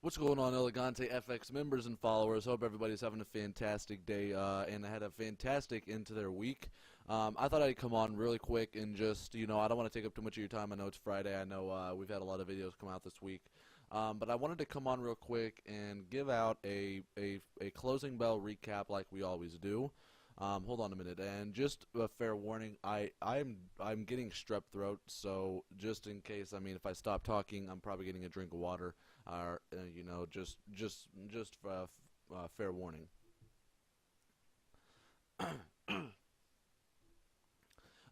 What's going on, Elegante FX members and followers? Hope everybody's having a fantastic day and had a fantastic end to their week. I thought I'd come on really quick and just, I don't want to take up too much of your time. I know it's Friday. I know we've had a lot of videos come out this week. But I wanted to come on real quick and give out a closing bell recap like we always do. Hold on a minute, and just a fair warning, I'm getting strep throat, so just in case, if I stop talking, I'm probably getting a drink of water, or just fair warning.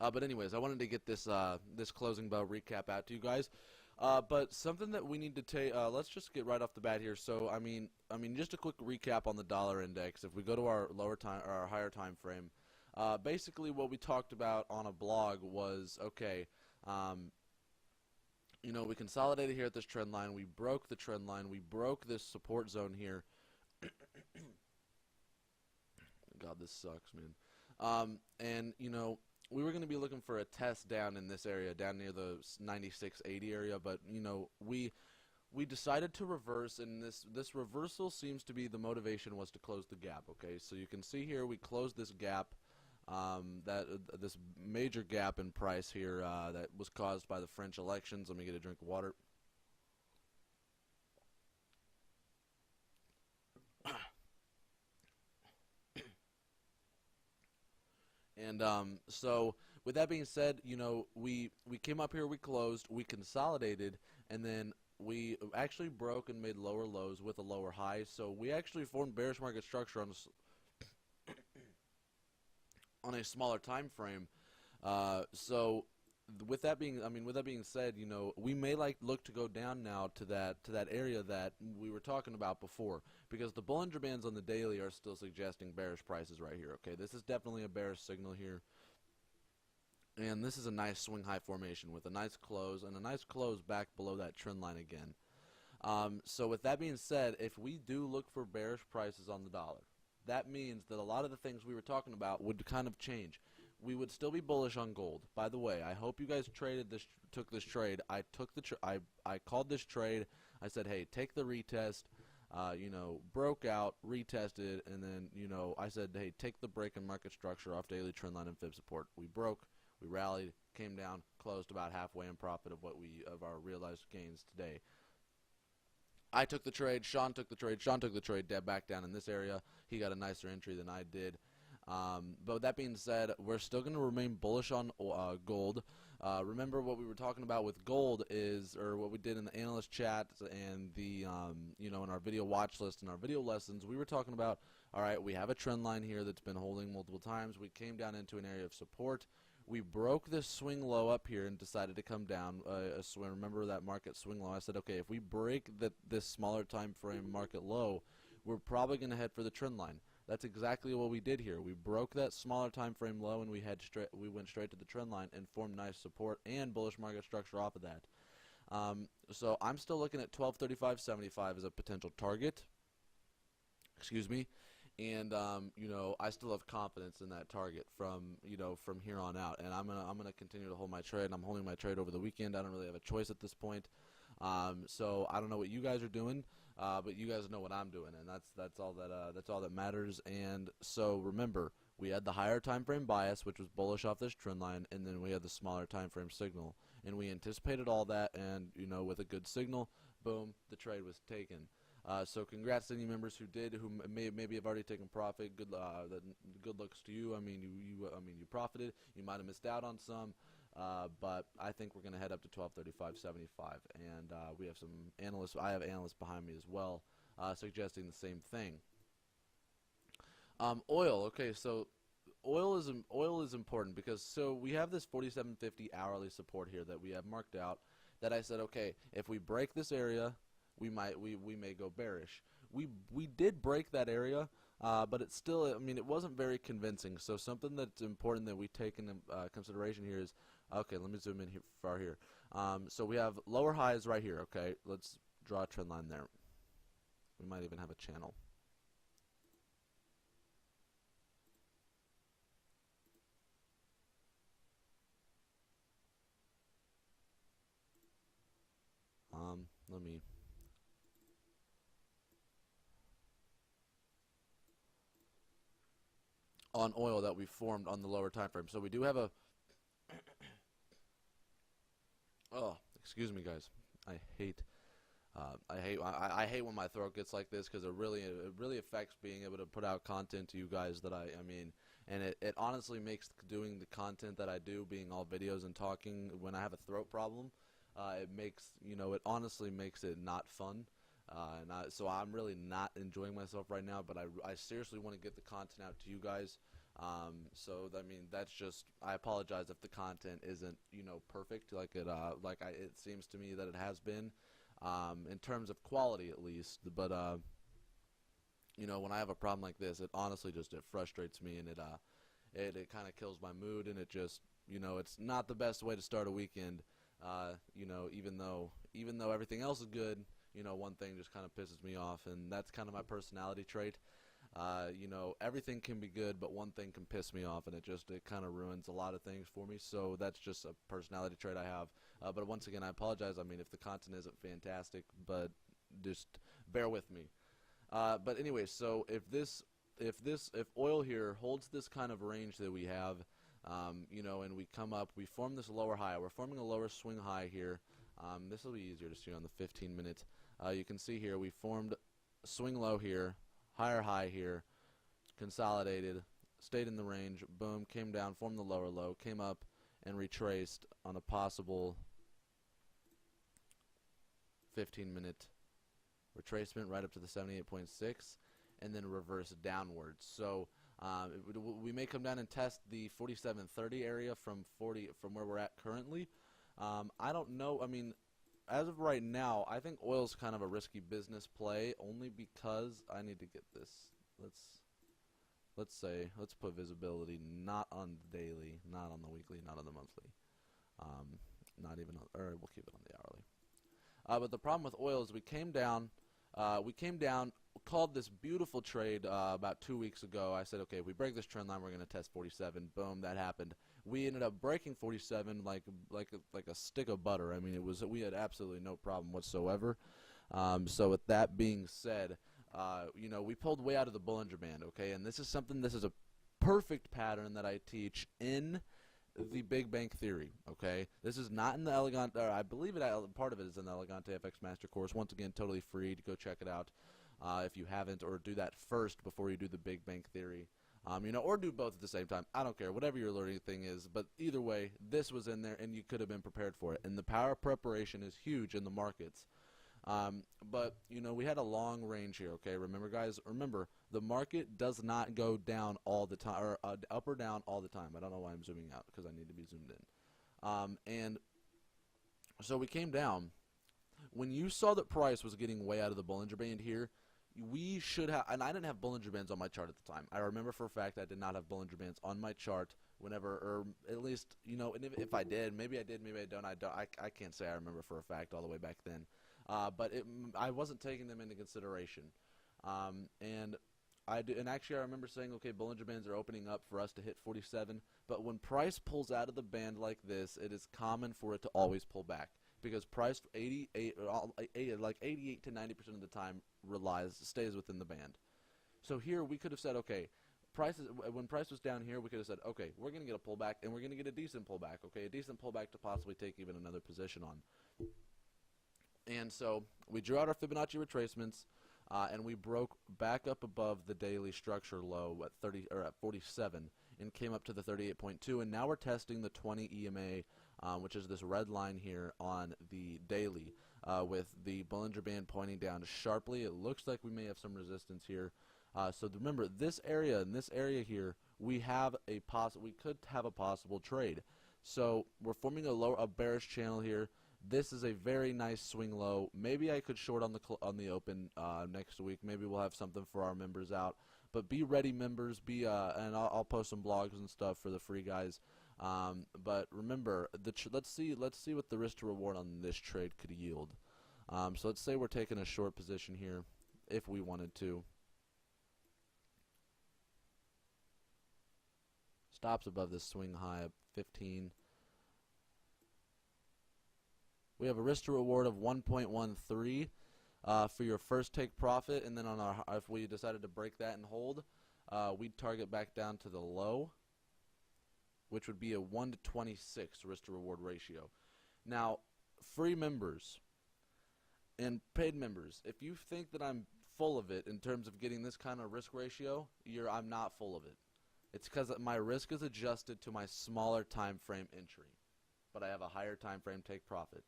But anyways, I wanted to get this closing bell recap out to you guys. But something that we need to take, let's just get right off the bat here. So, just a quick recap on the dollar index. If we go to our lower time or our higher time frame, basically what we talked about on a blog was, okay, we consolidated here at this trend line. We broke the trend line. We broke this support zone here. God, this sucks, man. And we were going to be looking for a test down in this area, down near the 96.80 area, but we decided to reverse, and this reversal seems to be the motivation was to close the gap. Okay, so you can see here we closed this gap, this major gap in price here that was caused by the French elections. Let me get a drink of water. And so with that being said, we came up here, we closed, we consolidated, and then we actually broke and made lower lows with a lower high. So we actually formed bearish market structure on a smaller time frame. So with that being said, we may look to go down now to that area that we were talking about before, because the Bollinger Bands on the daily are still suggesting bearish prices right here. Okay, this is definitely a bearish signal here, and this is a nice swing high formation with a nice close and a nice close back below that trend line again. So with that being said, if we do look for bearish prices on the dollar, that means that a lot of the things we were talking about would kind of change. We would still be bullish on gold. By the way, I hope you guys took this trade. I called this trade. I said, hey, take the retest. Broke out, retested, and then I said, hey, take the break in market structure off daily trend line and fib support. We broke, we rallied, came down, closed about halfway in profit of our realized gains today. I took the trade. Sean took the trade. Sean took the trade back down in this area. He got a nicer entry than I did. But with that being said, we're still going to remain bullish on gold. Remember what we were talking about with gold or what we did in the analyst chat and the in our video watch list and our video lessons. We were talking about, all right, we have a trend line here that's been holding multiple times. We came down into an area of support. We broke this swing low up here and decided to come down. Remember that market swing low? I said, okay, if we break this smaller time frame market low, we're probably going to head for the trend line. That's exactly what we did here. We broke that smaller time frame low, and we went straight to the trend line and formed nice support and bullish market structure off of that. So I'm still looking at 1235.75 as a potential target. Excuse me. And I still have confidence in that target from here on out, and I'm gonna continue to hold my trade. I'm holding my trade over the weekend. I don't really have a choice at this point. So I don't know what you guys are doing, but you guys know what I'm doing, and that's all that matters. And so remember, we had the higher time frame bias, which was bullish off this trend line, and then we had the smaller time frame signal, and we anticipated all that, and with a good signal, boom, the trade was taken. So congrats to any members who maybe have already taken profit. Good looks to you. You profited. You might have missed out on some, but I think we're going to head up to 1235.75, and we have some analysts. I have analysts behind me as well, suggesting the same thing. Oil. Okay, so oil is important because we have this 47.50 hourly support here that we have marked out. That I said, okay, if we break this area, we may go bearish. We did break that area, but it's still, it wasn't very convincing. So something that's important that we take into consideration here is, okay, let me zoom in far here. So we have lower highs right here. Okay, let's draw a trend line there. We might even have a channel. let me on oil that we formed on the lower time frame. So we do have a oh, excuse me, guys. I hate when my throat gets like this because it really affects being able to put out content to you guys that I mean, and it honestly makes doing the content that I do, being all videos and talking, when I have a throat problem, it makes, it honestly makes it not fun. So I'm really not enjoying myself right now, but I seriously want to get the content out to you guys. So I mean, that's just, I apologize if the content isn't, perfect like it seems to me that it has been, in terms of quality at least. But when I have a problem like this, it honestly just, it frustrates me, and it kind of kills my mood, and it just, it's not the best way to start a weekend. Even though everything else is good, one thing just kind of pisses me off, and that's kind of my personality trait. Everything can be good, but one thing can piss me off, and it kind of ruins a lot of things for me. So that's just a personality trait I have. But once again, I apologize. I mean, if the content isn't fantastic, but just bear with me. But anyway, so if oil here holds this kind of range that we have, and we come up, we form this lower high. We're forming a lower swing high here. This will be easier to see on the 15 minute. You can see here we formed a swing low here, higher high here, consolidated, stayed in the range, boom, came down, formed the lower low, came up and retraced on a possible 15 minute retracement right up to the 78.6, and then reverse downwards. So we may come down and test the 47.30 area from where we're at currently. I don't know. I mean, as of right now, I think oil's kind of a risky business play, only because I need to get this. Let's put visibility not on the daily, not on the weekly, not on the monthly, not even on, or we'll keep it on the hourly. But the problem with oil is we came down, called this beautiful trade about 2 weeks ago. I said, okay, if we break this trend line, we're going to test 47. Boom, that happened. We ended up breaking 47 like a stick of butter. I mean, we had absolutely no problem whatsoever. So with that being said, we pulled way out of the Bollinger Band, okay? And this is a perfect pattern that I teach in the Big Bang Theory, okay? This is not in the Elegante, or I believe part of it is in the Elegante FX Master Course. Once again, totally free to go check it out if you haven't, or do that first before you do the Big Bang Theory. Or do both at the same time. I don't care, whatever your learning thing is. But either way, this was in there, and you could have been prepared for it. And the power of preparation is huge in the markets. But we had a long range here, okay? Remember, guys, the market does not go down all the time, or up or down all the time. I don't know why I'm zooming out, because I need to be zoomed in. And so we came down. When you saw that price was getting way out of the Bollinger Band here, we should have, and I didn't have Bollinger Bands on my chart at the time. I remember for a fact I did not have Bollinger Bands on my chart whenever, or at least, and if I did, maybe I don't. I can't say I remember for a fact all the way back then. But I wasn't taking them into consideration. And actually I remember saying, okay, Bollinger Bands are opening up for us to hit 47, but when price pulls out of the band like this, it is common for it to always pull back, because price 88 to 90% of the time stays within the band. So here we could have said, okay, when price was down here, we could have said, okay, we're going to get a pullback, and we're going to get a decent pullback, okay, a decent pullback to possibly take even another position on. And so we drew out our Fibonacci retracements, and we broke back up above the daily structure low at 47, and came up to the 38.2, and now we're testing the 20 EMA, which is this red line here on the daily, with the Bollinger Band pointing down sharply. It looks like we may have some resistance here. So remember, this area and this area here, we could have a possible trade. So we're forming a bearish channel here. This is a very nice swing low. Maybe I could short on the open next week. Maybe we'll have something for our members out. But be ready, members. And I'll post some blogs and stuff for the free guys. But remember, let's see what the risk to reward on this trade could yield. So let's say we're taking a short position here, if we wanted to. Stops above this swing high of 15. We have a risk to reward of 1.13 for your first take profit, and then on our, if we decided to break that and hold, we'd target back down to the low, which would be a 1 to 26 risk to reward ratio. Now, free members and paid members, if you think that I'm full of it in terms of getting this kind of risk ratio, I'm not full of it. It's because my risk is adjusted to my smaller time frame entry, but I have a higher time frame take profit.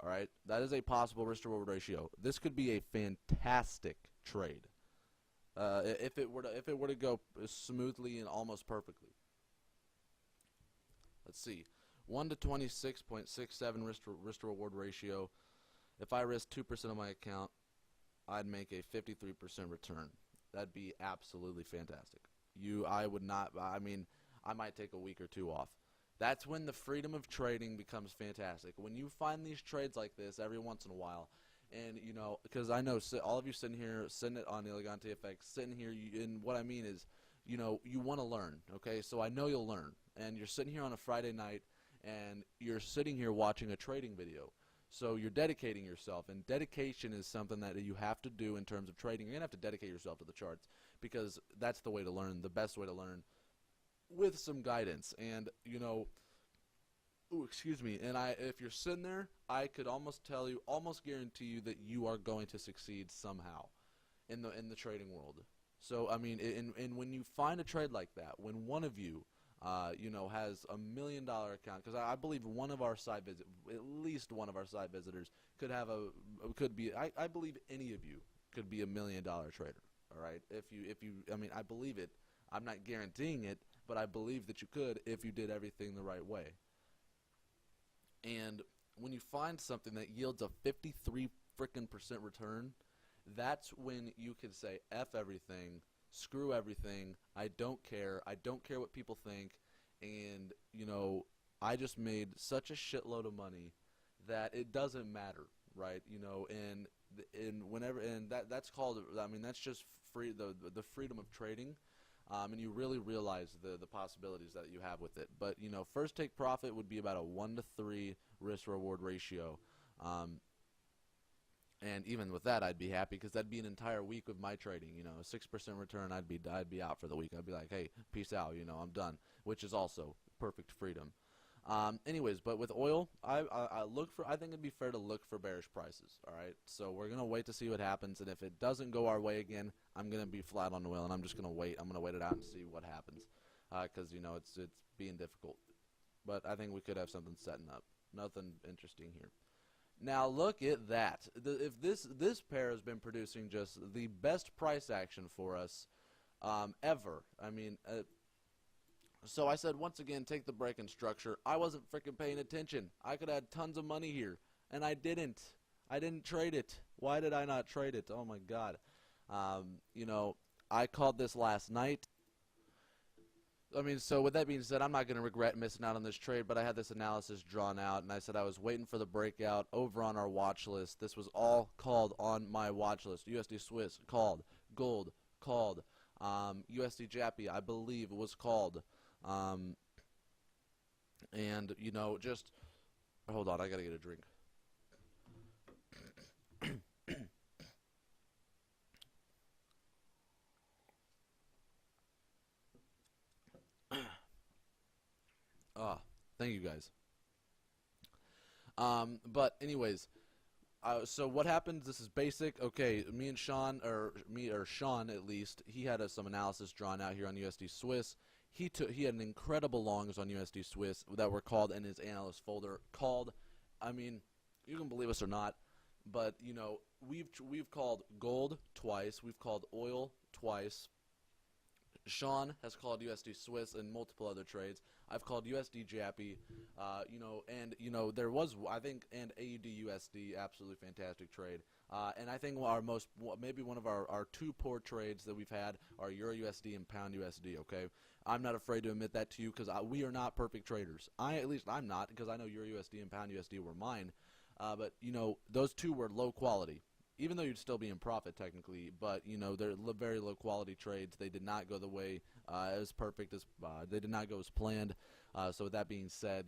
All right, that is a possible risk to reward ratio. This could be a fantastic trade if it were to go smoothly and almost perfectly. Let's see, 1 to 26.67 risk to reward ratio. If I risk 2% of my account, I'd make a 53% return. That'd be absolutely fantastic. I would not. I mean, I might take a week or two off. That's when the freedom of trading becomes fantastic. When you find these trades like this every once in a while, and you know, because I know all of you sitting here, sitting it on Elegante FX, sitting here, and what I mean is, you know, you want to learn. Okay, so I know you'll learn, and you're sitting here on a Friday night, and you're sitting here watching a trading video. So you're dedicating yourself, and dedication is something that you have to do in terms of trading. You're going to have to dedicate yourself to the charts because that's the way to learn, the best way to learn, with some guidance. And, you know, excuse me, and if you're sitting there, I could almost tell you, almost guarantee you that you are going to succeed somehow in the trading world. So, I mean, and when you find a trade like that, when one of you you know, has $1 million account, because I believe one of our side visit, at least one of our side visitors could be. I believe any of you could be $1 million trader. All right, if you, I mean, I believe it. I'm not guaranteeing it, but I believe that you could if you did everything the right way. And when you find something that yields a 53% return, that's when you can say F everything. Screw everything. I don't care. I don't care what people think. And, you know, I just made such a shitload of money that it doesn't matter, right? You know, and whenever, and that's called, I mean, that's just free, the freedom of trading. And you really realize the possibilities that you have with it. But, you know, first take profit would be about a 1 to 3 risk reward ratio. And even with that, I'd be happy because that'd be an entire week of my trading. You know, a 6% return, I'd be out for the week. I'd be like, hey, peace out. You know, I'm done, which is also perfect freedom. Anyways, but with oil, I think it'd be fair to look for bearish prices. All right, so we're gonna wait to see what happens, and if it doesn't go our way again, I'm gonna be flat on oil, and I'm just gonna wait. I'm gonna wait it out and see what happens, because you know it's being difficult. But I think we could have something setting up. Nothing interesting here. Now look at that. If this pair has been producing just the best price action for us ever. I mean, so I said once again, take the break in structure. I wasn't freaking paying attention. I could have had tons of money here, and I didn't. I didn't trade it. Why did I not trade it? Oh my God. You know, I called this last night. I mean, so with that being said, I'm not going to regret missing out on this trade, but I had this analysis drawn out, and I said I was waiting for the breakout over on our watch list. This was all called on my watch list. USD Swiss called, gold called, USD Jappy I believe it was called, and you know, just hold on, I got to get a drink. Thank you guys. But anyways, so what happens? This is basic. Okay, me and Sean, or Sean at least, he had some analysis drawn out here on USD Swiss. He had an incredible longs on USD Swiss that were called in his analyst folder. I mean, you can believe us or not, but you know, we've called gold twice, we've called oil twice. Sean has called USD Swiss and multiple other trades. I've called USD Jappy, you know, and you know there was, I think, and AUD USD, absolutely fantastic trade. And I think maybe one of our two poor trades that we've had are Euro USD and Pound USD. Okay, I'm not afraid to admit that to you because we are not perfect traders. At least I'm not, because I know Euro USD and Pound USD were mine. But you know, those two were low quality. Even though you'd still be in profit technically, but you know they're very low quality trades. They did not go the way as perfect as they did not go as planned. So with that being said,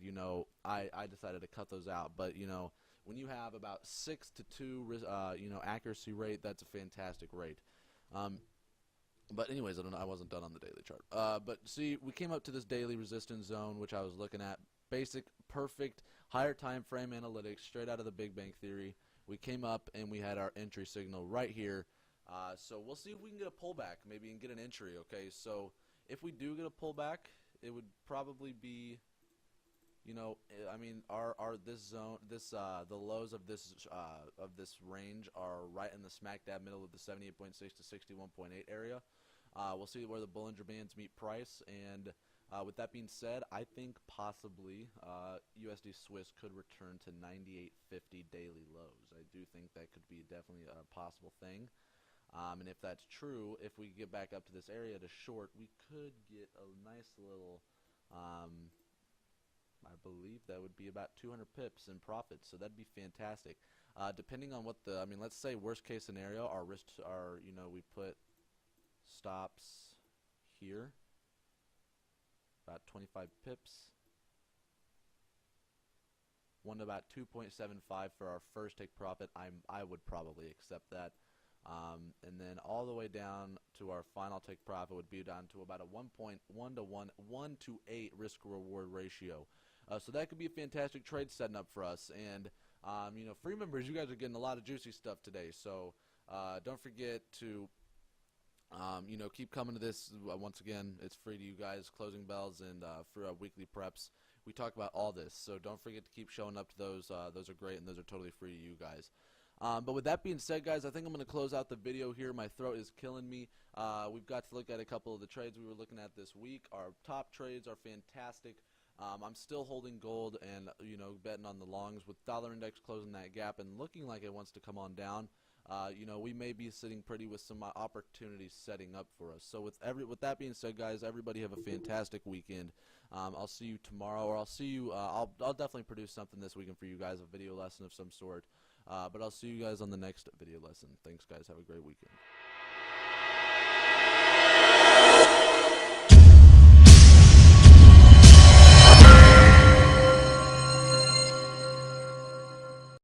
I decided to cut those out. But when you have about 6 to 2, accuracy rate, that's a fantastic rate. But anyways, I wasn't done on the daily chart. But see, we came up to this daily resistance zone, which I was looking at. Basic, perfect, higher time frame analytics, straight out of the Big Bang Theory. We came up and we had our entry signal right here. So we'll see if we can get a pullback, maybe, and get an entry. Okay, so if we do get a pullback, it would probably be, this zone, the lows of this range are right in the smack dab middle of the 78.6 to 61.8 area. We'll see where the Bollinger Bands meet price, and with that being said, I think possibly USD Swiss could return to 98.50 daily lows. I do think that could be definitely a possible thing. And if that's true, if we get back up to this area to short, we could get a nice little, I believe that would be about 200 pips in profit, so that'd be fantastic. Depending on what let's say worst case scenario, our risks are, we put stops here, about 25 pips, one to about 2.75 for our first take profit. I would probably accept that. And then all the way down to our final take profit would be down to about a 1 to 8 risk reward ratio. So that could be a fantastic trade setting up for us. And free members, you guys are getting a lot of juicy stuff today. So don't forget to keep coming to this. Once again, it's free to you guys. Closing bells and for our weekly preps, we talk about all this. So don't forget to keep showing up to those. Those are great, and those are totally free to you guys. But with that being said, guys, I think I'm going to close out the video here. My throat is killing me. We've got to look at a couple of the trades we were looking at this week. Our top trades are fantastic. I'm still holding gold and, betting on the longs with dollar index closing that gap and looking like it wants to come on down. We may be sitting pretty with some opportunities setting up for us. So with that being said, guys, everybody have a fantastic weekend. I'll see you tomorrow, or I'll see you. I'll definitely produce something this weekend for you guys, a video lesson of some sort. But I'll see you guys on the next video lesson. Thanks, guys. Have a great weekend.